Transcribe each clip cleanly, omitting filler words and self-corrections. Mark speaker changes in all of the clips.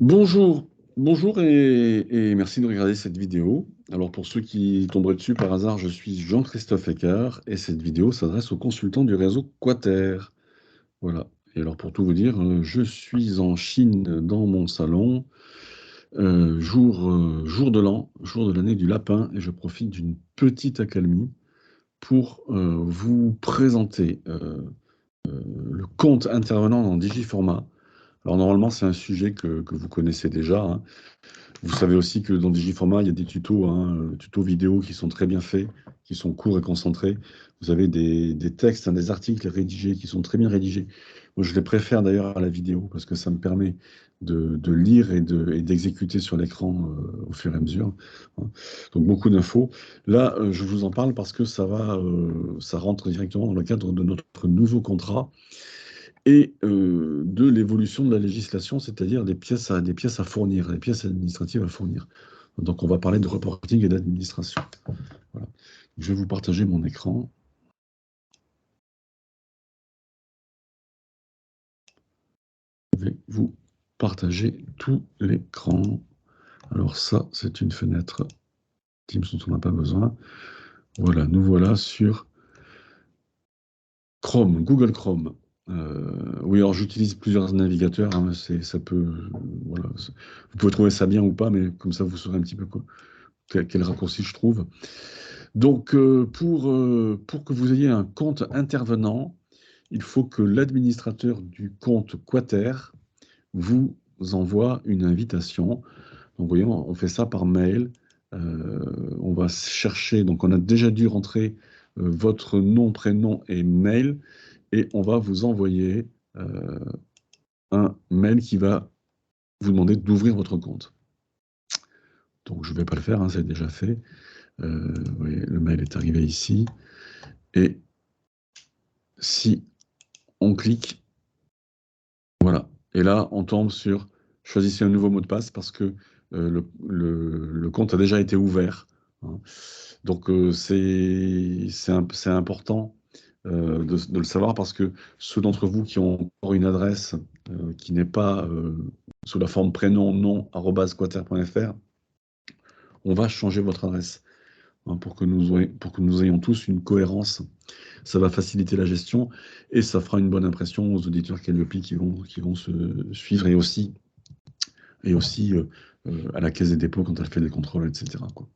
Speaker 1: Bonjour, bonjour et merci de regarder cette vidéo. Alors pour ceux qui tomberaient dessus par hasard, je suis Jean-Christophe Eckart et cette vidéo s'adresse aux consultants du réseau Quater. Voilà. Et alors pour tout vous dire, je suis en Chine dans mon salon, jour de l'an, jour de l'année du lapin, et je profite d'une petite accalmie pour vous présenter le compte intervenant dans Digiformat. Alors normalement c'est un sujet que vous connaissez déjà, hein. Vous savez aussi que dans Digiformat, il y a des tutos, hein, tutos vidéo qui sont très bien faits, qui sont courts et concentrés. Vous avez des textes, hein, des articles rédigés qui sont très bien rédigés. Moi, je les préfère d'ailleurs à la vidéo parce que ça me permet de lire et d'exécuter sur l'écran au fur et à mesure, hein. Donc beaucoup d'infos. Là, je vous en parle parce que ça rentre directement dans le cadre de notre nouveau contrat et de l'évolution de la législation, c'est-à-dire des pièces à fournir, des pièces administratives à fournir. Donc on va parler de reporting et d'administration. Voilà. Je vais vous partager mon écran. Je vais vous partager tout l'écran. Alors ça, c'est une fenêtre Teams dont on n'a pas besoin. Voilà, nous voilà sur Chrome, Google Chrome. Oui, alors j'utilise plusieurs navigateurs, hein, ça peut, voilà, vous pouvez trouver ça bien ou pas, mais comme ça vous saurez un petit peu quoi, quel raccourci je trouve. Donc, pour que vous ayez un compte intervenant, il faut que l'administrateur du compte Quater vous envoie une invitation. Donc, vous voyez, on fait ça par mail. On va chercher, donc on a déjà dû rentrer votre nom, prénom et mail, et on va vous envoyer euh, un mail qui va vous demander d'ouvrir votre compte. Donc, je ne vais pas le faire, hein, c'est déjà fait. Vous voyez, le mail est arrivé ici. Et si on clique, voilà. Et là, on tombe sur choisissez un nouveau mot de passe parce que le compte a déjà été ouvert, hein. Donc, c'est important de le savoir parce que ceux d'entre vous qui ont encore une adresse qui n'est pas sous la forme prénom, nom, @quater.fr, on va changer votre adresse, hein, pour que nous ayons tous une cohérence. Ça va faciliter la gestion et ça fera une bonne impression aux auditeurs Calliope qui vont se suivre et aussi à la Caisse des dépôts quand elle fait des contrôles, etc., quoi.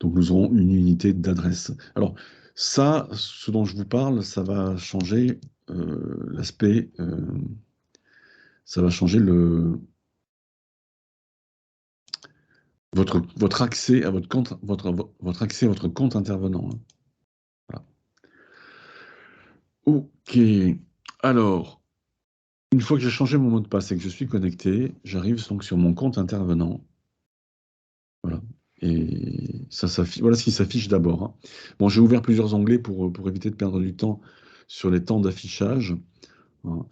Speaker 1: Donc nous aurons une unité d'adresse. Alors ça, ce dont je vous parle, ça va changer l'aspect, ça va changer votre accès à votre compte, votre accès à votre compte intervenant, hein. Voilà. Ok. Alors, une fois que j'ai changé mon mot de passe et que je suis connecté, j'arrive donc sur mon compte intervenant. Voilà. Et ça s'affiche, voilà ce qui s'affiche d'abord, hein. Bon, j'ai ouvert plusieurs onglets pour éviter de perdre du temps sur les temps d'affichage, hein.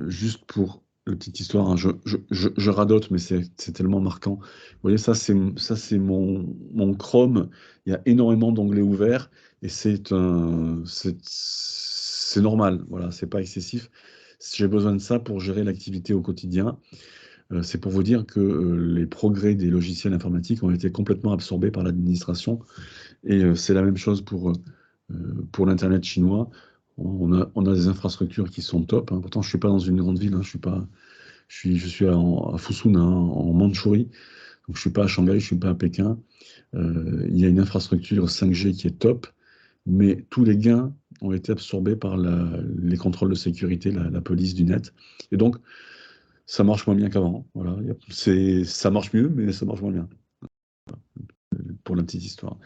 Speaker 1: Juste pour la petite histoire, hein, je radote, mais c'est tellement marquant. Vous voyez, ça, c'est mon Chrome. Il y a énormément d'onglets ouverts et c'est normal. Voilà, c'est pas excessif. J'ai besoin de ça pour gérer l'activité au quotidien. C'est pour vous dire que les progrès des logiciels informatiques ont été complètement absorbés par l'administration. Et c'est la même chose pour l'Internet chinois. On a des infrastructures qui sont top, hein. Pourtant, je ne suis pas dans une grande ville, hein. Je suis à Fusun, hein, en Mandchourie. Donc, je ne suis pas à Shanghai, je ne suis pas à Pékin. Il y a une infrastructure 5G qui est top, mais tous les gains ont été absorbés par les contrôles de sécurité, la police du net. Et donc, ça marche moins bien qu'avant. Voilà. Ça marche mieux, mais ça marche moins bien, pour la petite histoire.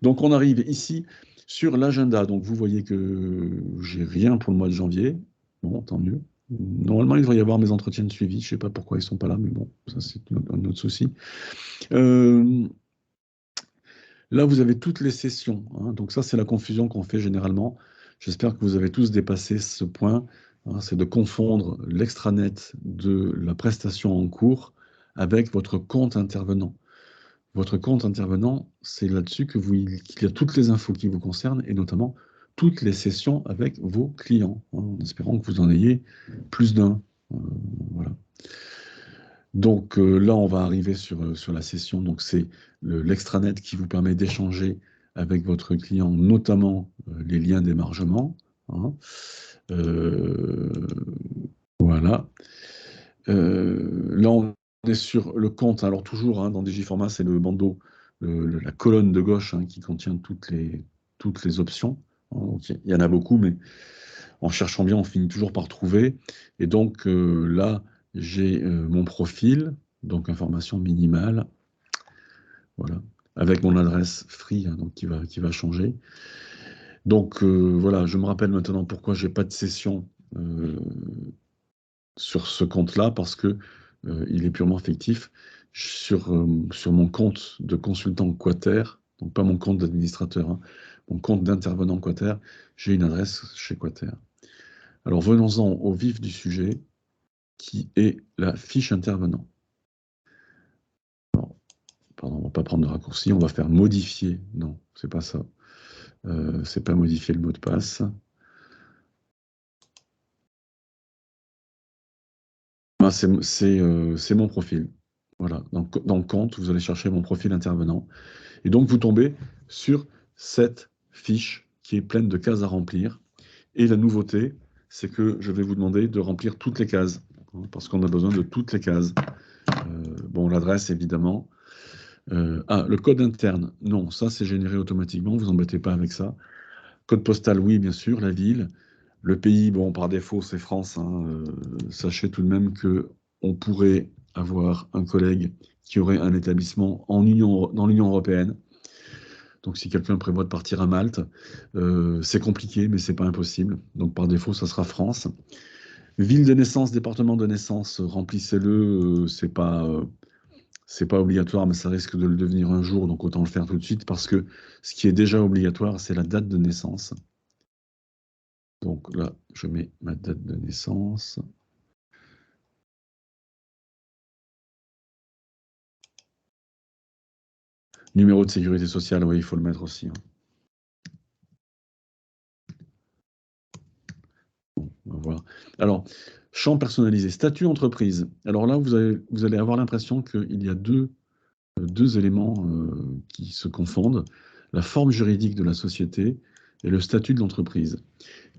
Speaker 1: Donc, on arrive ici sur l'agenda. Donc, vous voyez que j'ai rien pour le mois de janvier. Bon, tant mieux. Normalement, il devrait y avoir mes entretiens de suivi. Je ne sais pas pourquoi ils ne sont pas là, mais bon, ça, c'est un autre souci. Euh, Là, vous avez toutes les sessions, hein. Donc, ça, c'est la confusion qu'on fait généralement. J'espère que vous avez tous dépassé ce point, hein, c'est de confondre l'extranet de la prestation en cours avec votre compte intervenant. Votre compte intervenant, c'est là-dessus qu'il y a toutes les infos qui vous concernent et notamment toutes les sessions avec vos clients, hein, en espérant que vous en ayez plus d'un. Voilà. Donc là, on va arriver sur la session. Donc c'est l'extranet qui vous permet d'échanger avec votre client, notamment les liens d'émargement, hein. Euh, voilà. Là, on est sur le compte. Alors toujours, hein, dans Digiformat, c'est le bandeau, la colonne de gauche, hein, qui contient toutes les options, hein. Donc, il y en a beaucoup, mais en cherchant bien, on finit toujours par trouver. Et donc là, j'ai mon profil, donc information minimale, voilà, avec mon adresse free, hein, donc qui va changer. Donc voilà, je me rappelle maintenant pourquoi j'ai pas de session euh, sur ce compte-là, parce que il est purement fictif. Sur mon compte de consultant Quater, donc pas mon compte d'administrateur, hein, mon compte d'intervenant Quater, j'ai une adresse chez Quater. Alors venons-en au vif du sujet, qui est la fiche intervenant. Alors, pardon, on ne va pas prendre de raccourci, on va faire modifier. Non, c'est pas ça. C'est pas modifier le mot de passe. Ah, c'est mon profil. Voilà. Dans le compte, vous allez chercher mon profil intervenant. Et donc, vous tombez sur cette fiche qui est pleine de cases à remplir. Et la nouveauté, c'est que je vais vous demander de remplir toutes les cases, hein, parce qu'on a besoin de toutes les cases. Bon, l'adresse, évidemment. Le code interne, non, ça c'est généré automatiquement, vous embêtez pas avec ça. Code postal, oui, bien sûr, la ville. Le pays, bon, par défaut, c'est France, hein. Sachez tout de même que on pourrait avoir un collègue qui aurait un établissement dans l'Union européenne. Donc, si quelqu'un prévoit de partir à Malte, c'est compliqué, mais c'est pas impossible. Donc, par défaut, ça sera France. Ville de naissance, département de naissance, remplissez-le. C'est pas obligatoire, mais ça risque de le devenir un jour, donc autant le faire tout de suite, parce que ce qui est déjà obligatoire, c'est la date de naissance. Donc là, je mets ma date de naissance. Numéro de sécurité sociale, oui, il faut le mettre aussi, hein. Bon, ben voilà. Alors, champ personnalisé, statut entreprise. Alors là, vous allez avoir l'impression qu'il y a deux éléments qui se confondent, la forme juridique de la société et le statut de l'entreprise.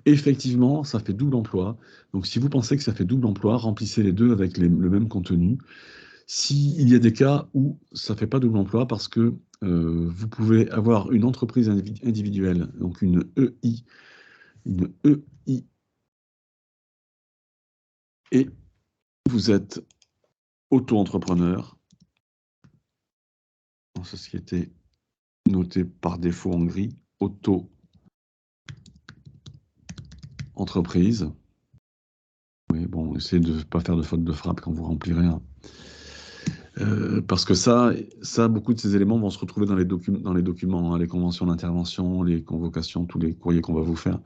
Speaker 1: Effectivement, ça fait double emploi. Donc, si vous pensez que ça fait double emploi, remplissez les deux avec le même contenu. S'il y a des cas où ça ne fait pas double emploi, parce que vous pouvez avoir une entreprise individuelle, donc une EI, et vous êtes auto-entrepreneur, dans société notée par défaut en gris, auto-entreprise. Oui, bon, essayez de ne pas faire de faute de frappe quand vous remplirez, hein. Parce que ça, beaucoup de ces éléments vont se retrouver dans les documents, hein, les conventions d'intervention, les convocations, tous les courriers qu'on va vous faire.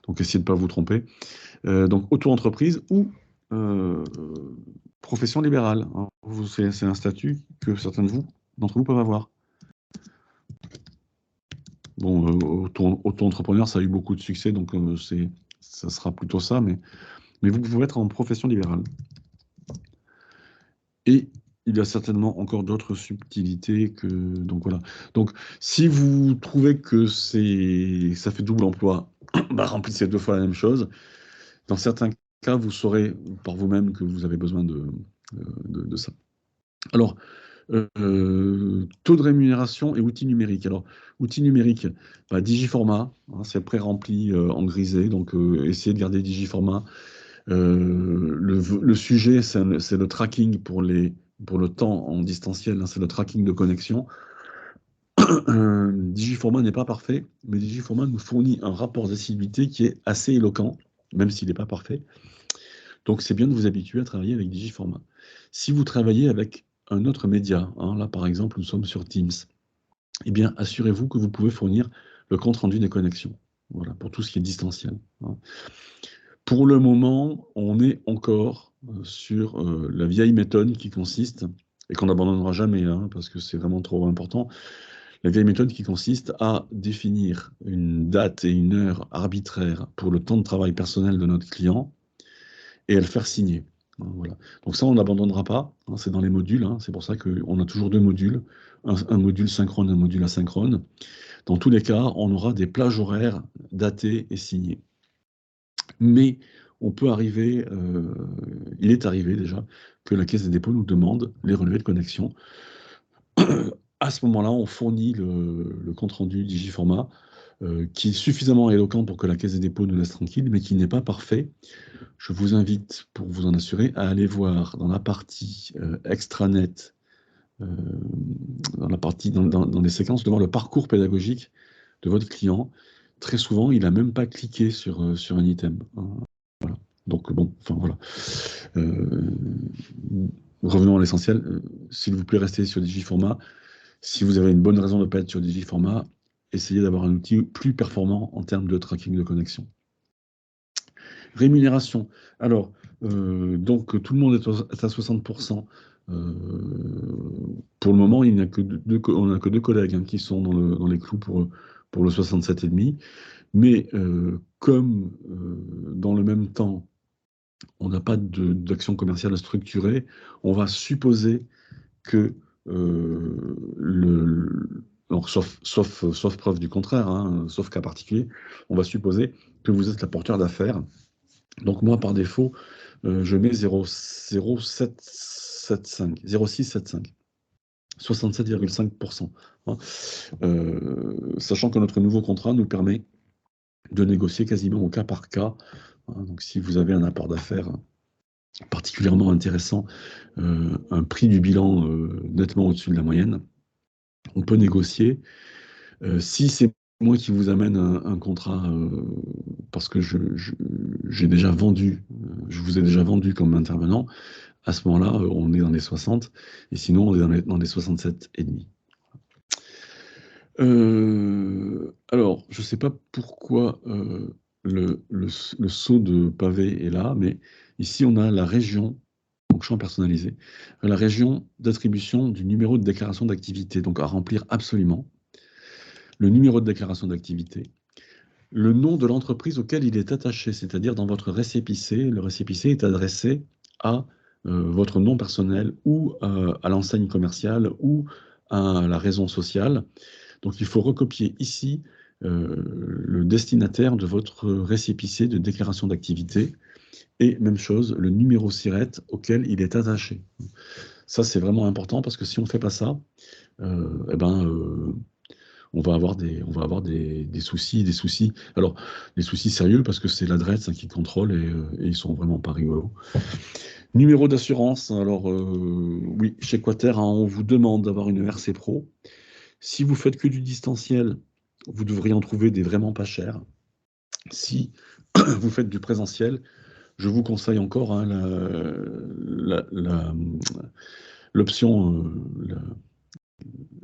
Speaker 1: Donc, essayez de ne pas vous tromper. Donc, auto-entreprise ou profession libérale, hein. C'est un statut que certains d'entre vous peuvent avoir. Bon, auto-entrepreneur, ça a eu beaucoup de succès, donc ça sera plutôt ça, mais vous pouvez être en profession libérale. Et il y a certainement encore d'autres subtilités que. Donc voilà. Donc, si vous trouvez que ça fait double emploi, bah, remplissez deux fois la même chose. Dans certains cas, vous saurez par vous-même que vous avez besoin de ça. Alors, taux de rémunération et outils numériques. Alors, outils numériques, bah, Digiformat, hein, c'est pré-rempli en grisé, donc essayez de garder Digiformat. Le sujet, c'est le tracking pour le temps en distanciel, hein, c'est le tracking de connexion. Digiformat n'est pas parfait, mais Digiformat nous fournit un rapport d'assiduité qui est assez éloquent, même s'il n'est pas parfait. Donc, c'est bien de vous habituer à travailler avec Digiformat. Si vous travaillez avec un autre média, hein, là par exemple, nous sommes sur Teams, eh bien, assurez-vous que vous pouvez fournir le compte-rendu des connexions. Voilà, pour tout ce qui est distanciel, hein. Pour le moment, on est encore sur la vieille méthode qui consiste, et qu'on n'abandonnera jamais, hein, parce que c'est vraiment trop important, la vieille méthode qui consiste à définir une date et une heure arbitraire pour le temps de travail personnel de notre client et à le faire signer. Voilà. Donc ça, on n'abandonnera pas, hein, c'est dans les modules, hein, c'est pour ça qu'on a toujours deux modules, un module synchrone, un module asynchrone. Dans tous les cas, on aura des plages horaires datées et signées. Mais on peut arriver, il est arrivé déjà, que la Caisse des dépôts nous demande les relevés de connexion. À ce moment-là, on fournit le compte-rendu Digiformat, qui est suffisamment éloquent pour que la Caisse des dépôts nous laisse tranquille, mais qui n'est pas parfait. Je vous invite, pour vous en assurer, à aller voir dans la partie extranet, dans les séquences, de voir le parcours pédagogique de votre client. Très souvent, il n'a même pas cliqué sur un item, hein. Voilà. Donc bon, enfin voilà. Revenons à l'essentiel. S'il vous plaît, restez sur Digiformat. Si vous avez une bonne raison de ne pas être sur Digiformat, essayez d'avoir un outil plus performant en termes de tracking de connexion. Rémunération. Alors, donc tout le monde est à 60%. Pour le moment, on n'a que deux collègues, hein, qui sont dans les clous pour le 67,5. Mais comme dans le même temps, on n'a pas d'action commerciale structurée, on va supposer que donc, sauf preuve du contraire, hein, sauf cas particulier, on va supposer que vous êtes l'apporteur d'affaires. Donc moi, par défaut, je mets 0,675, 67,5%. Hein. Sachant que notre nouveau contrat nous permet de négocier quasiment au cas par cas. Hein. Donc si vous avez un apport d'affaires particulièrement intéressant, un prix du bilan nettement au-dessus de la moyenne, on peut négocier. Si c'est moi qui vous amène un contrat, parce que j'ai déjà vendu, je vous ai déjà vendu comme intervenant, à ce moment-là, on est dans les 60, et sinon on est dans les 67,5. Alors, je ne sais pas pourquoi le saut de pavé est là, mais ici on a la région, donc champ personnalisé, la région d'attribution du numéro de déclaration d'activité, donc à remplir absolument, le numéro de déclaration d'activité, le nom de l'entreprise auquel il est attaché, c'est-à-dire dans votre récépissé, le récépissé est adressé à votre nom personnel ou à l'enseigne commerciale ou à la raison sociale. Donc il faut recopier ici le destinataire de votre récépissé de déclaration d'activité et même chose, le numéro SIRET auquel il est attaché. Ça c'est vraiment important parce que si on ne fait pas ça, eh ben, on va avoir des soucis. Alors, des soucis sérieux parce que c'est l'adresse, hein, qui contrôle et ils sont vraiment pas rigolos. Numéro d'assurance. Alors, oui, chez Quater, hein, on vous demande d'avoir une RC Pro. Si vous faites que du distanciel, vous devriez en trouver des vraiment pas chers. Si vous faites du présentiel, je vous conseille encore, hein, l'option,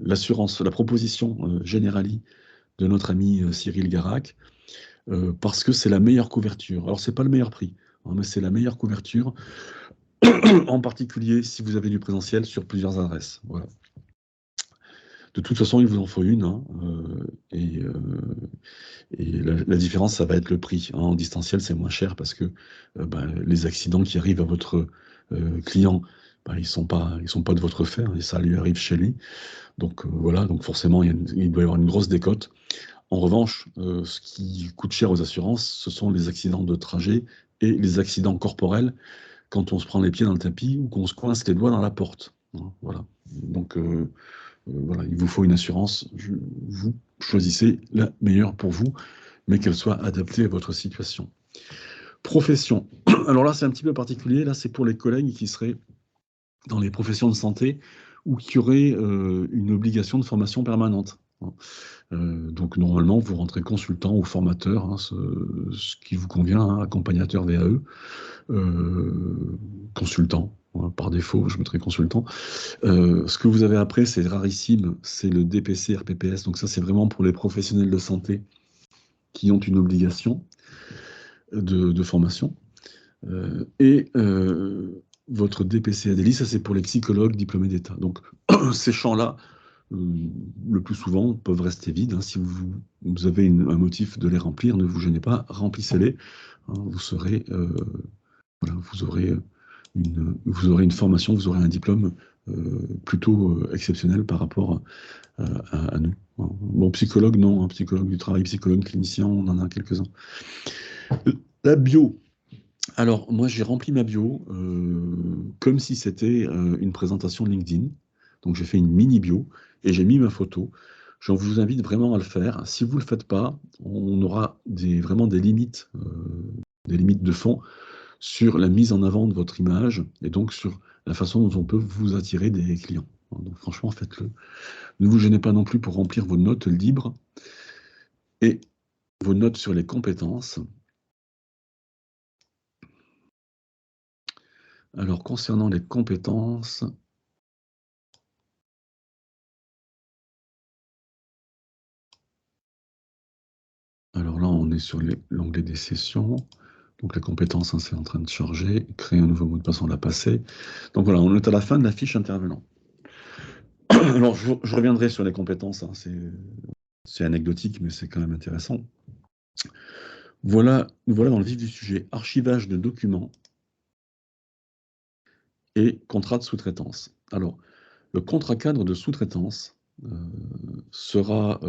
Speaker 1: l'assurance, la proposition Generali de notre ami Cyril Garac, parce que c'est la meilleure couverture. Alors, c'est pas le meilleur prix, hein, mais c'est la meilleure couverture, en particulier si vous avez du présentiel sur plusieurs adresses. Voilà. De toute façon, il vous en faut une, hein, et la différence, ça va être le prix. Hein. En distanciel, c'est moins cher parce que les accidents qui arrivent à votre client, ils sont pas de votre fait, hein, et ça lui arrive chez lui. Donc voilà, donc forcément, il doit y avoir une grosse décote. En revanche, ce qui coûte cher aux assurances, ce sont les accidents de trajet et les accidents corporels quand on se prend les pieds dans le tapis ou qu'on se coince les doigts dans la porte. Hein, voilà. Donc voilà, il vous faut une assurance. Vous choisissez la meilleure pour vous, mais qu'elle soit adaptée à votre situation. Profession. Alors là, c'est un petit peu particulier. Là, c'est pour les collègues qui seraient dans les professions de santé ou qui auraient une obligation de formation permanente. Donc normalement, vous rentrez consultant ou formateur, hein, ce qui vous convient, hein, accompagnateur VAE, consultant. Hein, par défaut, je mettrai consultant. Ce que vous avez après, c'est rarissime, c'est le DPC RPPS. Donc ça, c'est vraiment pour les professionnels de santé qui ont une obligation de formation. Votre DPC ADELI, ça c'est pour les psychologues diplômés d'État. Donc ces champs-là, le plus souvent, peuvent rester vides. Hein. Si vous avez un motif de les remplir, ne vous gênez pas, remplissez-les. Hein, vous aurez vous aurez une formation, vous aurez un diplôme plutôt exceptionnel par rapport à nous. Bon, psychologue, non, un psychologue du travail, psychologue, clinicien, on en a quelques-uns. La bio. Alors, moi, j'ai rempli ma bio comme si c'était une présentation LinkedIn. Donc, j'ai fait une mini bio et j'ai mis ma photo. Je vous invite vraiment à le faire. Si vous ne le faites pas, on aura vraiment des limites de fond sur la mise en avant de votre image et donc sur la façon dont on peut vous attirer des clients. Donc, franchement, faites-le. Ne vous gênez pas non plus pour remplir vos notes libres et vos notes sur les compétences. Alors, concernant les compétences, alors là, on est sur l'onglet des sessions. Donc, les compétences, hein, c'est en train de charger. Créer un nouveau mot de passe, on l'a passé. Donc, voilà, on est à la fin de la fiche intervenant. Alors, je reviendrai sur les compétences. Hein, c'est anecdotique, mais c'est quand même intéressant. Voilà, nous voilà dans le vif du sujet. Archivage de documents et contrat de sous-traitance. Alors, le contrat cadre de sous-traitance sera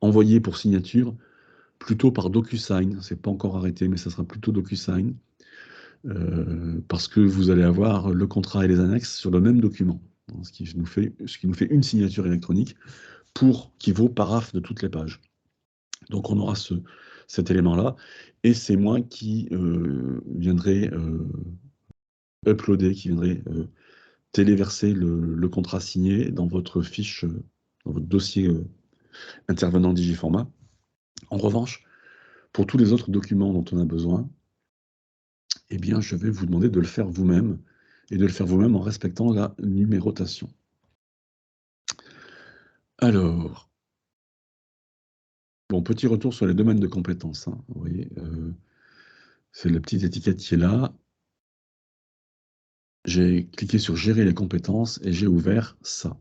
Speaker 1: envoyé pour signature plutôt par DocuSign. C'est pas encore arrêté, mais ça sera plutôt DocuSign. Parce que vous allez avoir le contrat et les annexes sur le même document, hein, ce qui nous fait une signature électronique qui vaut paraphe de toutes les pages. Donc on aura cet élément-là, et c'est moi qui viendrai uploader, qui viendrai téléverser le contrat signé dans votre fiche, dans votre dossier intervenant Digiformat. En revanche, pour tous les autres documents dont on a besoin, eh bien, je vais vous demander de le faire vous-même, et de le faire vous-même en respectant la numérotation. Alors, bon, petit retour sur les domaines de compétences. Hein, vous voyez, c'est la petite étiquette qui est là. J'ai cliqué sur Gérer les compétences et j'ai ouvert ça.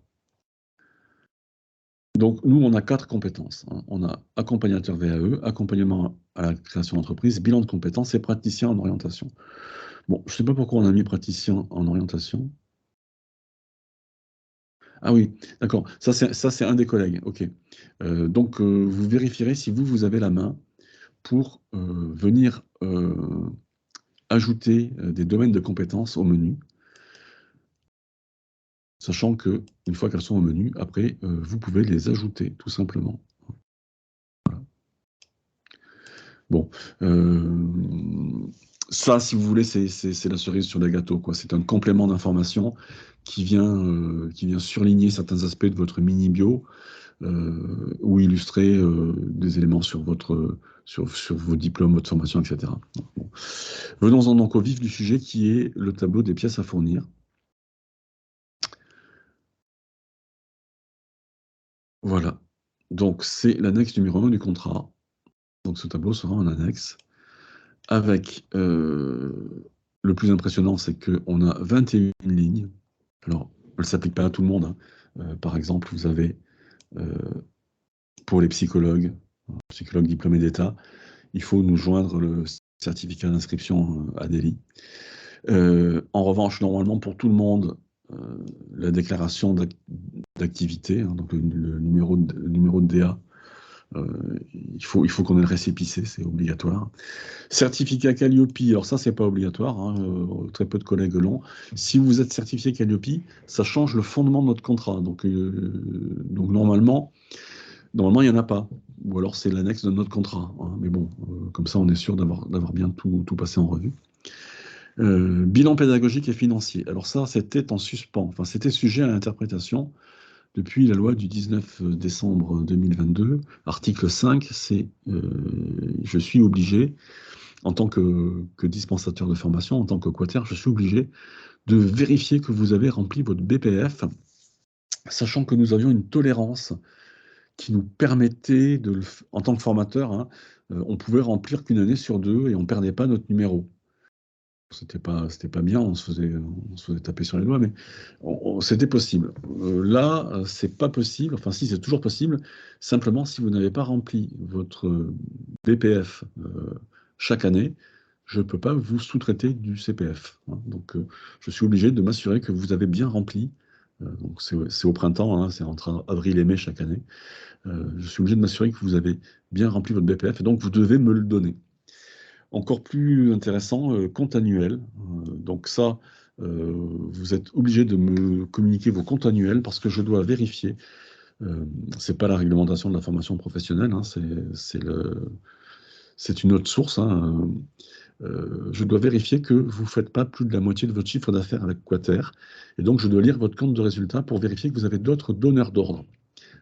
Speaker 1: Donc, nous, on a 4 compétences. Hein. On a accompagnateur VAE, accompagnement à la création d'entreprise, bilan de compétences et praticien en orientation. Bon, je ne sais pas pourquoi on a mis praticien en orientation. Ah oui, d'accord. Ça, c'est un des collègues. OK. Donc, vous vérifierez si vous avez la main pour venir ajouter des domaines de compétences au menu, sachant que une fois qu'elles sont au menu, après, vous pouvez les ajouter, tout simplement. Voilà. Bon, ça, si vous voulez, c'est la cerise sur le gâteau, quoi. C'est un complément d'information qui vient surligner certains aspects de votre mini-bio ou illustrer des éléments sur vos diplômes, votre formation, etc. Bon. Venons-en donc au vif du sujet qui est le tableau des pièces à fournir. Voilà. Donc, c'est l'annexe numéro 1 du contrat. Donc, ce tableau sera en annexe. Avec le plus impressionnant, c'est qu'on a 21 lignes. Alors, elle ne s'applique pas à tout le monde. Hein. Par exemple, vous avez pour les psychologues diplômés d'État, il faut nous joindre le certificat d'inscription à Delhi. En revanche, normalement, pour tout le monde, la déclaration d'activité, hein, donc le numéro de DA, il faut qu'on ait le récépissé, c'est obligatoire. Certificat Calliope, alors ça, c'est pas obligatoire, hein, très peu de collègues l'ont. Si vous êtes certifié Calliope, ça change le fondement de notre contrat. Donc normalement, il n'y en a pas. Ou alors c'est l'annexe de notre contrat. Hein. Mais bon, comme ça, on est sûr d'avoir bien tout passé en revue. Bilan pédagogique et financier. Alors ça, c'était en suspens. Enfin, c'était sujet à l'interprétation depuis la loi du 19 décembre 2022. Article 5, c'est je suis obligé, en tant que dispensateur de formation, en tant que quater, je suis obligé de vérifier que vous avez rempli votre BPF, sachant que nous avions une tolérance qui nous permettait, en tant que formateur, hein, on pouvait remplir qu'une année sur 2 et on ne perdait pas notre numéro. C'était pas bien, on se faisait taper sur les doigts, mais c'était possible. Là, c'est pas possible, enfin si, c'est toujours possible, simplement si vous n'avez pas rempli votre BPF chaque année, je ne peux pas vous sous-traiter du CPF, hein. Donc, je suis obligé de m'assurer que vous avez bien rempli. Donc, c'est au printemps, hein, c'est entre avril et mai chaque année. Je suis obligé de m'assurer que vous avez bien rempli votre BPF et donc vous devez me le donner. Encore plus intéressant, compte annuel. Donc ça, vous êtes obligé de me communiquer vos comptes annuels parce que je dois vérifier. C'est pas la réglementation de la formation professionnelle, hein, c'est une autre source, hein. Je dois vérifier que vous ne faites pas plus de la moitié de votre chiffre d'affaires avec Quater. Et donc, je dois lire votre compte de résultat pour vérifier que vous avez d'autres donneurs d'ordre.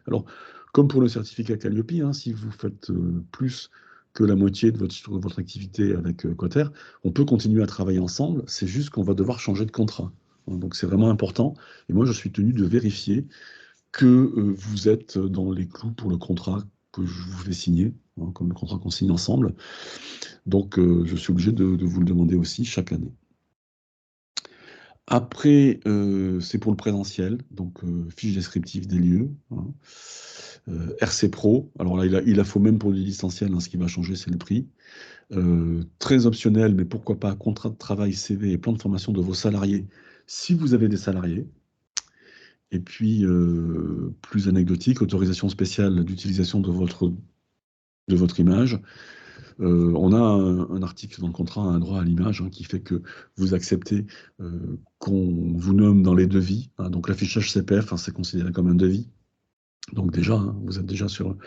Speaker 1: Alors, comme pour le certificat Calliope, hein, si vous faites plus que la moitié de votre activité avec Quater, on peut continuer à travailler ensemble. C'est juste qu'on va devoir changer de contrat. Donc, c'est vraiment important. Et moi, je suis tenu de vérifier que vous êtes dans les clous pour le contrat que je vous fais signer, hein, comme le contrat qu'on signe ensemble. Donc, je suis obligé de vous le demander aussi chaque année. Après, c'est pour le présentiel, donc fiche descriptive des lieux, hein. RC Pro, alors là, il a faut même pour du distanciel, hein, ce qui va changer, c'est le prix. Très optionnel, mais pourquoi pas, contrat de travail, CV et plan de formation de vos salariés, si vous avez des salariés. Et puis, plus anecdotique, autorisation spéciale d'utilisation de votre image. On a un article dans le contrat, un droit à l'image, hein, qui fait que vous acceptez qu'on vous nomme dans les devis, hein. Donc l'affichage CPF, hein, c'est considéré comme un devis. Donc déjà, hein, vous êtes déjà sur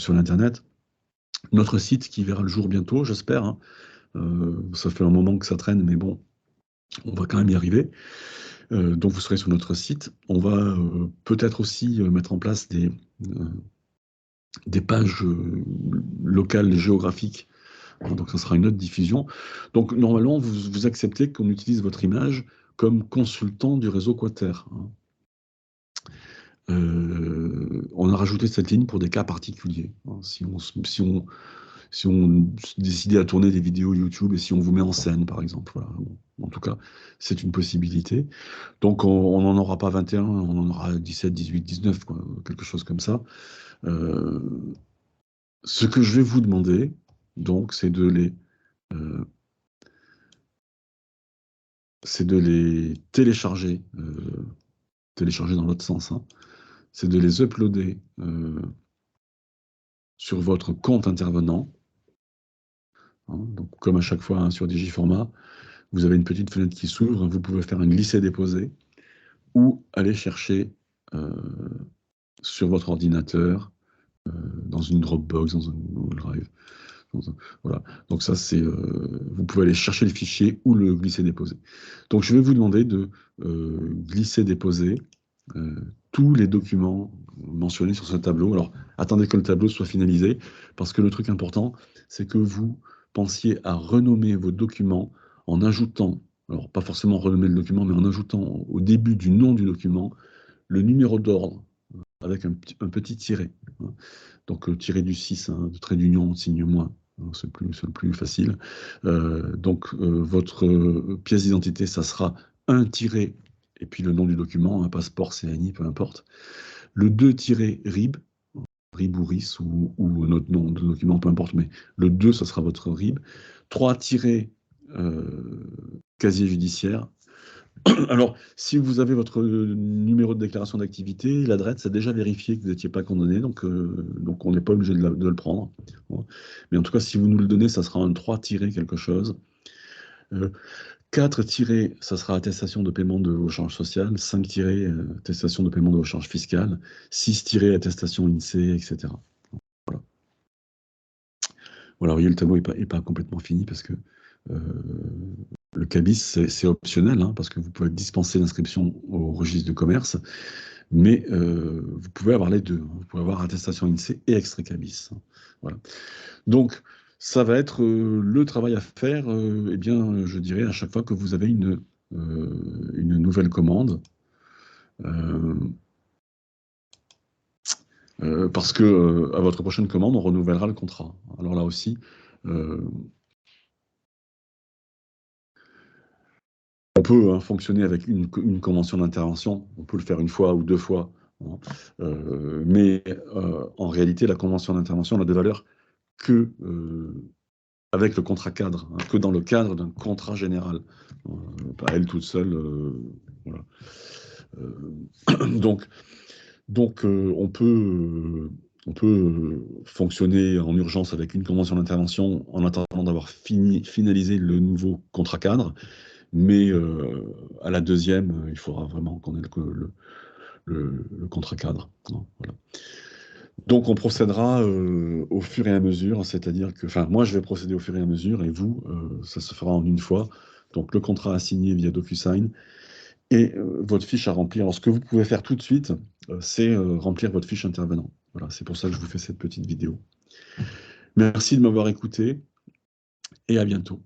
Speaker 1: l'Internet. Notre site qui verra le jour bientôt, j'espère, hein. Ça fait un moment que ça traîne, mais bon, on va quand même y arriver. Donc vous serez sur notre site. On va peut-être aussi mettre en place des pages locales géographiques. Donc, ça sera une autre diffusion. Donc, normalement, vous acceptez qu'on utilise votre image comme consultant du réseau Quater, hein. On a rajouté cette ligne pour des cas particuliers, hein. Si on décidait à tourner des vidéos YouTube et si on vous met en scène, par exemple. Voilà. Bon, en tout cas, c'est une possibilité. Donc, on n'en aura pas 21, on en aura 17, 18, 19, quoi, quelque chose comme ça. Euh, Ce que je vais vous demander, donc, euh, c'est de les télécharger, télécharger dans l'autre sens, hein. C'est de les uploader sur votre compte intervenant, hein. Donc, comme à chaque fois, hein, sur Digiformat, vous avez une petite fenêtre qui s'ouvre, vous pouvez faire un glisser-déposer ou aller chercher euh, sur votre ordinateur, dans une Dropbox, dans un Google Drive. Voilà. Donc ça, vous pouvez aller chercher le fichier ou le glisser-déposer. Donc je vais vous demander de glisser-déposer tous les documents mentionnés sur ce tableau. Alors attendez que le tableau soit finalisé, parce que le truc important, c'est que vous pensiez à renommer vos documents en ajoutant, alors pas forcément renommer le document, mais en ajoutant au début du nom du document le numéro d'ordre avec un petit tiret, hein. Donc tiret du 6, hein, de trait d'union, signe moins, hein, c'est le plus facile. Donc votre pièce d'identité, ça sera un tiret et puis le nom du document, un passeport, CNI, peu importe. Le 2 tiret RIB, RIB ou RIS ou notre nom de document, peu importe, mais le 2, ça sera votre RIB. 3 tirets casier judiciaire. Alors, si vous avez votre numéro de déclaration d'activité, l'adresse a déjà vérifié que vous n'étiez pas condamné, donc on n'est pas obligé de le prendre. Bon. Mais en tout cas, si vous nous le donnez, ça sera un 3 quelque chose. 4 ça sera attestation de paiement de vos charges sociales. 5 attestation de paiement de vos charges fiscales. 6 attestation INSEE, etc. Voilà. Voilà, vous voyez, le tableau n'est pas complètement fini parce que le CABIS, c'est optionnel, hein, parce que vous pouvez dispenser l'inscription au registre de commerce, mais vous pouvez avoir les deux, hein. Vous pouvez avoir attestation INSEE et extrait CABIS. Voilà. Donc, ça va être le travail à faire, eh bien, je dirais, à chaque fois que vous avez une nouvelle commande. Parce que à votre prochaine commande, on renouvellera le contrat. Alors là aussi, on peut, hein, fonctionner avec une convention d'intervention, on peut le faire une fois ou deux fois, hein. Mais en réalité, la convention d'intervention n'a de valeur que avec le contrat cadre, hein, que dans le cadre d'un contrat général. Pas elle toute seule. Voilà. Donc, on peut fonctionner en urgence avec une convention d'intervention en attendant d'avoir finalisé le nouveau contrat cadre, mais à la deuxième, il faudra vraiment qu'on ait le contrat cadre. Voilà. Donc on procédera au fur et à mesure, c'est-à-dire que, enfin, moi je vais procéder au fur et à mesure, et vous, ça se fera en une fois. Donc le contrat à signer via DocuSign et votre fiche à remplir. Alors ce que vous pouvez faire tout de suite, c'est remplir votre fiche intervenant. Voilà, c'est pour ça que je vous fais cette petite vidéo. Merci de m'avoir écouté et à bientôt.